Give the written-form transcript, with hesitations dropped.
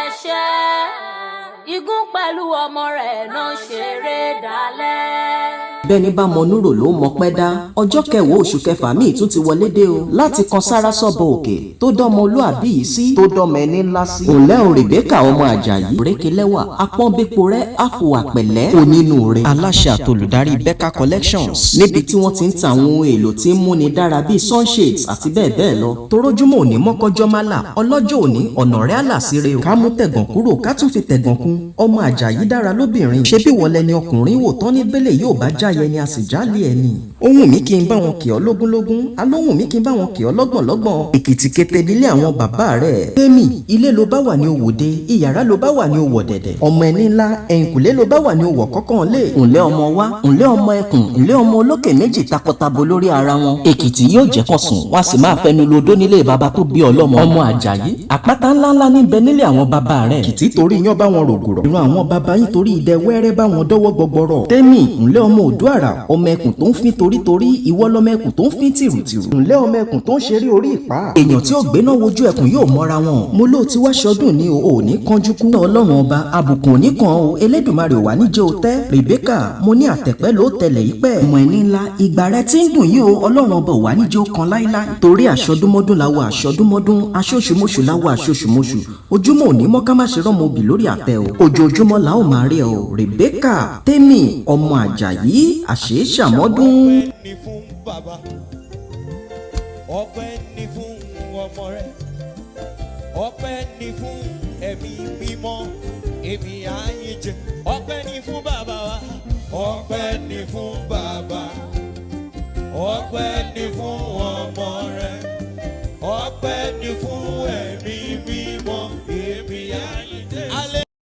ṣẹ̀ṣẹ̀ igún pẹ̀lú ọmọ rẹ̀ náà ṣeré dalẹ̀. bẹ́ẹ̀ni bá mọ núrò ló mọ pẹ́ dá ọjọ́ kẹwàá oṣù kẹfà míì tún ti wọlé dé o láti kan sára sọ́bọ̀ òkè tó dánmọ olúàbí yìí sí tó dánmọ ẹni ńlá sí. òǹlẹ́ o Rebecca ọmọ Àjàyí òrékelẹ́wà apọ́nbépo rẹ̀ àfòwà pẹ̀lẹ́ onínúure. aláṣẹ àtolùdarí Becca Collections níbi tí wọ́n ti ń ta àwọn ohun èlò tí ń múni dára bíi sunshades àti bẹ́ẹ̀ bẹ́ẹ̀ lọ. torójúmọ́ òní mọ́kọ́jọ́ má là ọlọ́jọ́ òní ọ̀nà rẹ̀ àlà síre o. ká mú tẹ̀gàn kúrò ká tún fi tẹ̀gàn kún. ọmọ Àjàyí dára lóbìnrin ṣé bí wọlé ni ọkùnrin wò tán ní bẹ́lẹ̀ yóò bá jáyẹ ni a sì jálè ẹni. ohun mi kí n bá wọn kì ọ́ lógúnlógún alóhùn mi kí n bá wọn kì ọ́ lọ́gbọ̀nlọ́gbọ̀n. èkìtì kété nílé àwọn bàbá rẹ̀. tèmi ilé ló bá wà ní òwòde ìyàrá ló bá wà ní òwò dẹ̀dẹ̀. ọmọ ẹni ńlá ẹ̀yìnkùlé ló bá wà ní òwò kọ́kàn lé. ǹlẹ́ ọmọ wa ǹlẹ́ ọmọ ẹkùn ǹlẹ́ ọmọ olókè méjì takọtabo lórí ara wọn. èkìtì yóò jẹ́ kàn sùn wá sì máa fẹnu lodó nílé baba tó bí ọlọ́mọ. ọmọ Àjàyí àpáta ńláńlá níbẹ̀ nílé àwọn bàbá rẹ̀. èkìtì torí yán bá wọn rògùrọ̀. ìran àwọn bàbá yín torí idẹ wẹ́rẹ́ bá wọn dọ́wọ́ gbọgbọrọ. tèmi ǹlẹ́ ọmọ Òdúàrà ọmọ ẹkùn tó ń fín torítorí ìwọ lọmọ ẹkùn tó ń fín tìrùtìrù. ǹlẹ́ ọmọ ẹkùn tó ń ṣeré orí ìpá. èèyàn tí ó gbéná wojú ẹkùn yóò mọ́ra wọn. mo ló ti wá ṣọdún ní o ò ní kánjú kú. ọlọ́run ọba àbùkù ò ní kan o Elédùmarè wà ní jẹ́ o tẹ́. Rebecca mo ní àtẹ̀pẹ́ ló tẹ̀lẹ̀ yìí pẹ́. ọmọ ẹni ńlá ìgbà rẹ ti ń dùn yìí o ọlọ́run ọba ò wà ní jẹ́ o kan láíláí. torí àṣọdúnmọ́dún làwọ̀ àṣọdúnmọ́dún aṣoṣùmọ́ṣù làwọ̀ àṣoṣùmọ́ṣù ojúmọ́ òní mọ́ ká má ṣe rọ́mọ obì lórí àtẹ o. ojoojúmọ́ la ó máa rí ọ Rebecca tèmi ọmọ Àjàyí àṣeéṣàmọ́dún. ọpẹ́ ni fún bàbá ọpẹ́ ni fún ọmọ rẹ̀ ọpẹ́ ni fún ẹ̀mí mímọ́ èmi ààyè jẹ ọpẹ́ ni fún bàbá wa ọpẹ́ ni fún bàbá ọpẹ́ ni